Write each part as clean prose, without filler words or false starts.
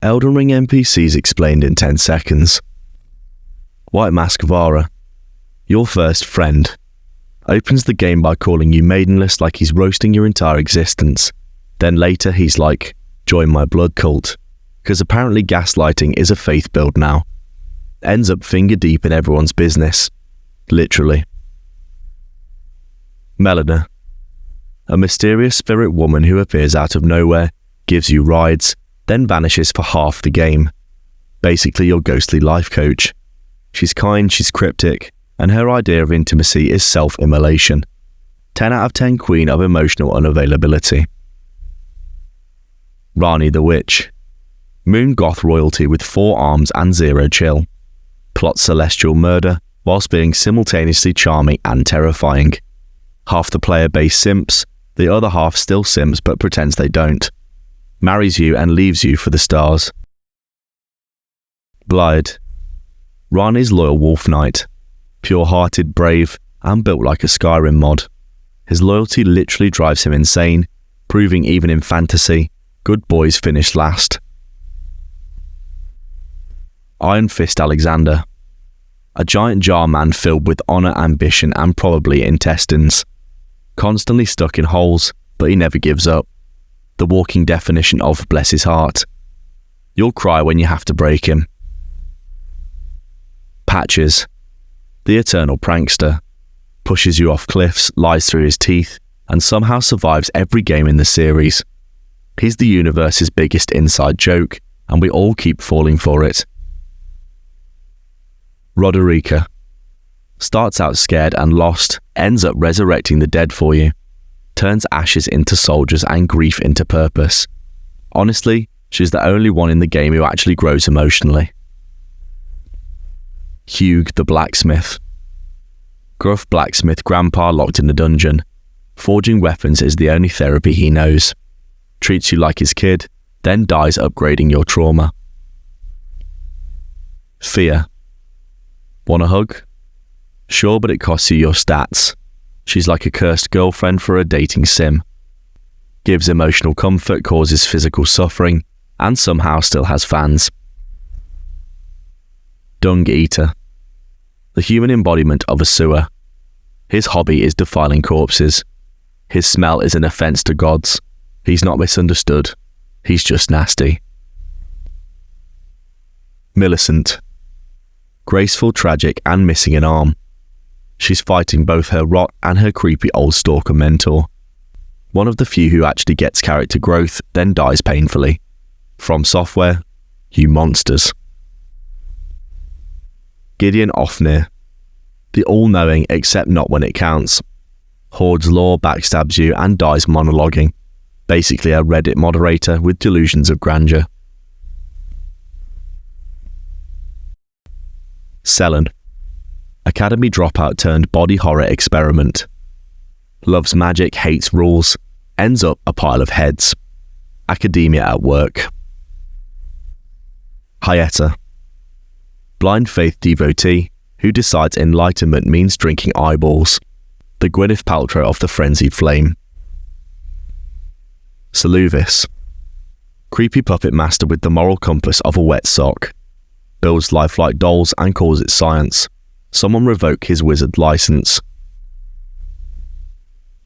Elden Ring NPCs explained in 10 seconds. White Mask Vara, your first friend, opens the game by calling you maidenless like he's roasting your entire existence. Then later he's like, join my blood cult, because apparently gaslighting is a faith build now. Ends up finger deep in everyone's business. Literally. Melina, a mysterious spirit woman who appears out of nowhere, gives you rides, then vanishes for half the game. Basically your ghostly life coach. She's kind, she's cryptic, and her idea of intimacy is self-immolation. 10 out of 10 queen of emotional unavailability. Rani the Witch, moon goth royalty with 4 arms and 0 chill. Plots celestial murder whilst being simultaneously charming and terrifying. Half the player base simps, the other half still simps but pretends they don't. Marries you and leaves you for the stars. Blyde, Rani's loyal wolf knight, pure-hearted, brave, and built like a Skyrim mod. His loyalty literally drives him insane, proving even in fantasy, good boys finish last. Iron Fist Alexander, a giant jar man filled with honour, ambition, and probably intestines. Constantly stuck in holes, but he never gives up. The walking definition of bless his heart. You'll cry when you have to break him. Patches, the eternal prankster, pushes you off cliffs, lies through his teeth, and somehow survives every game in the series. He's the universe's biggest inside joke, and we all keep falling for it. Roderica, starts out scared and lost, ends up resurrecting the dead for you. Turns ashes into soldiers and grief into purpose. Honestly, she's the only one in the game who actually grows emotionally. Hugh the Blacksmith, gruff blacksmith grandpa locked in a dungeon. Forging weapons is the only therapy he knows. Treats you like his kid, then dies upgrading your trauma. Fear, want a hug? Sure, but it costs you your stats. She's like a cursed girlfriend for a dating sim. Gives emotional comfort, causes physical suffering, and somehow still has fans. Dung Eater, the human embodiment of a sewer. His hobby is defiling corpses. His smell is an offense to gods. He's not misunderstood. He's just nasty. Millicent, graceful, tragic, and missing an arm. She's fighting both her rot and her creepy old stalker mentor. One of the few who actually gets character growth, then dies painfully. From Software, you monsters. Gideon Ofnir, the all-knowing except not when it counts. Hoards lore, backstabs you, and dies monologuing. Basically a Reddit moderator with delusions of grandeur. Selen, academy dropout turned body horror experiment. Loves magic, hates rules, ends up a pile of heads. Academia at work. Hyetta, blind faith devotee who decides enlightenment means drinking eyeballs. The Gwyneth Paltrow of the frenzied flame. Saluvis, creepy puppet master with the moral compass of a wet sock. Builds lifelike dolls and calls it science. Someone revoke his wizard license.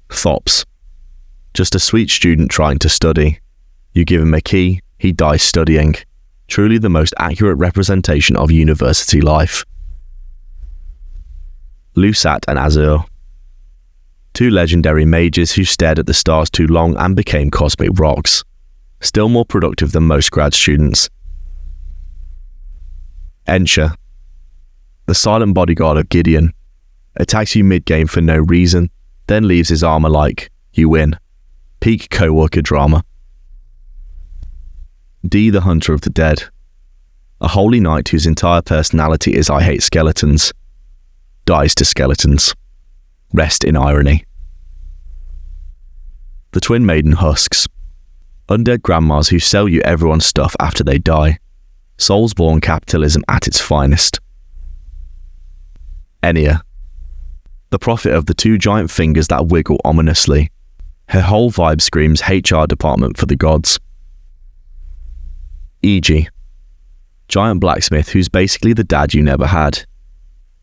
Thops, just a sweet student trying to study. You give him a key, he dies studying. Truly the most accurate representation of university life. Lusat and Azur, two legendary mages who stared at the stars too long and became cosmic rocks. Still more productive than most grad students. Ensha, the silent bodyguard of Gideon, attacks you mid-game for no reason, then leaves his armor like, you win. Peak co-worker drama. D the Hunter of the Dead, a holy knight whose entire personality is I hate skeletons. Dies to skeletons. Rest in irony. The Twin Maiden Husks, undead grandmas who sell you everyone's stuff after they die. Soulsborne capitalism at its finest. Enya, the prophet of the 2 giant fingers that wiggle ominously. Her whole vibe screams HR department for the gods. E.g., giant blacksmith who's basically the dad you never had.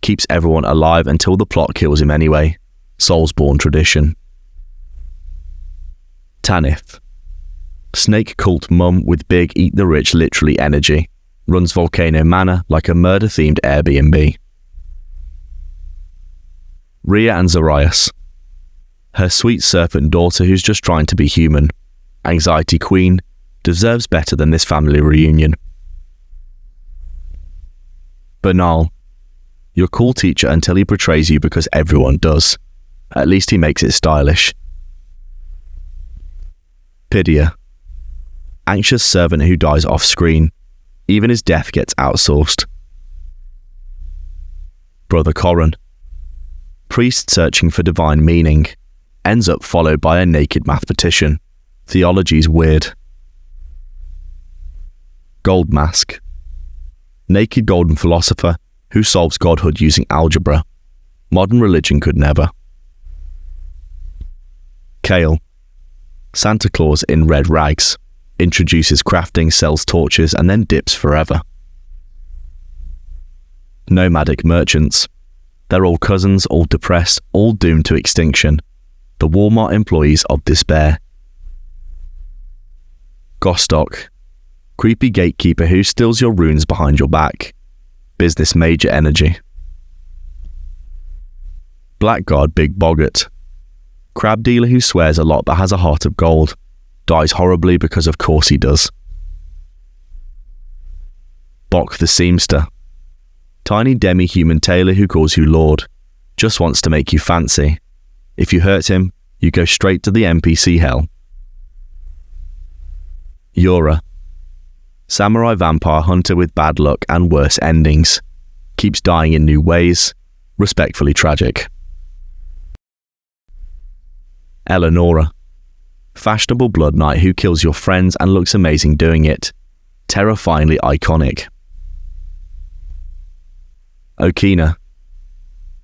Keeps everyone alive until the plot kills him anyway. Soulsborne tradition. Tanith. Snake cult mum with big eat the rich literally energy. Runs Volcano Manor like a murder-themed Airbnb. Rhea and Zarias. Her sweet serpent daughter who's just trying to be human. Anxiety queen. Deserves better than this family reunion. Bernal. Your cool teacher until he betrays you because everyone does. At least he makes it stylish. Pidia. Anxious servant who dies off screen. Even his death gets outsourced. Brother Corran. Priest searching for divine meaning. Ends up followed by a naked mathematician. Theology's weird. Gold Mask. Naked golden philosopher who solves godhood using algebra. Modern religion could never. Kale. Santa Claus in red rags. Introduces crafting, sells torches, and then dips forever. Nomadic merchants. They're all cousins, all depressed, all doomed to extinction. The Walmart employees of despair. Gostock. Creepy gatekeeper who steals your runes behind your back. Business major energy. Blackguard Big Boggart. Crab dealer who swears a lot but has a heart of gold. Dies horribly because of course he does. Bok the Seamster. Tiny demi-human tailor who calls you lord. Just wants to make you fancy. If you hurt him, you go straight to the NPC hell. Yura. Samurai vampire hunter with bad luck and worse endings. Keeps dying in new ways. Respectfully tragic. Eleonora. Fashionable blood knight who kills your friends and looks amazing doing it. Terrifyingly iconic. Okina.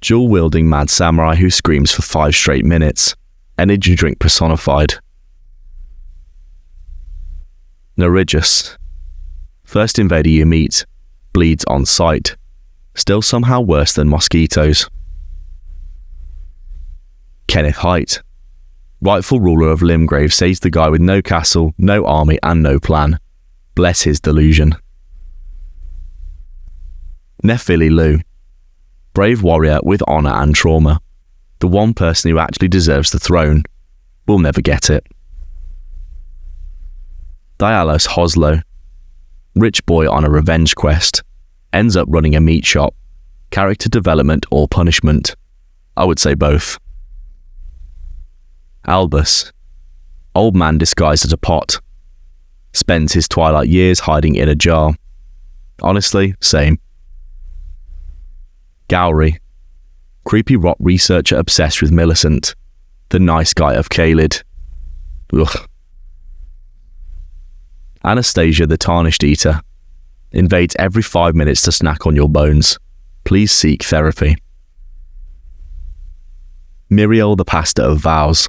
Dual-wielding mad samurai who screams for 5 straight minutes. Energy drink personified. Nerigus. First invader you meet. Bleeds on sight. Still somehow worse than mosquitoes. Kenneth Haight. Rightful ruler of Limgrave says the guy with no castle, no army and no plan. Bless his delusion. Nephili Lu. Brave warrior with honour and trauma. The one person who actually deserves the throne. Will never get it. Dialos Hoslo. Rich boy on a revenge quest. Ends up running a meat shop. Character development or punishment? I would say both. Albus. Old man disguised as a pot. Spends his twilight years hiding in a jar. Honestly, same. Gowry. Creepy rot researcher obsessed with Millicent. The nice guy of Caelid. Ugh. Anastasia the Tarnished Eater. Invades every 5 minutes to snack on your bones. Please seek therapy. Miriel the Pastor of Vows.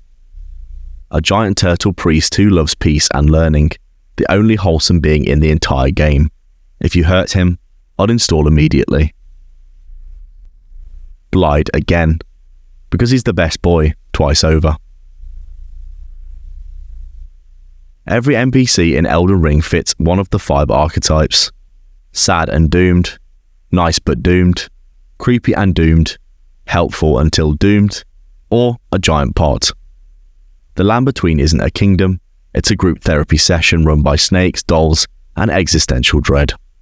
A giant turtle priest who loves peace and learning. The only wholesome being in the entire game. If you hurt him, uninstall immediately. Blide again. Because he's the best boy, twice over. Every NPC in Elden Ring fits one of the 5 archetypes. Sad and doomed, nice but doomed, creepy and doomed, helpful until doomed, or a giant pot. The land between isn't a kingdom, it's a group therapy session run by snakes, dolls, and existential dread.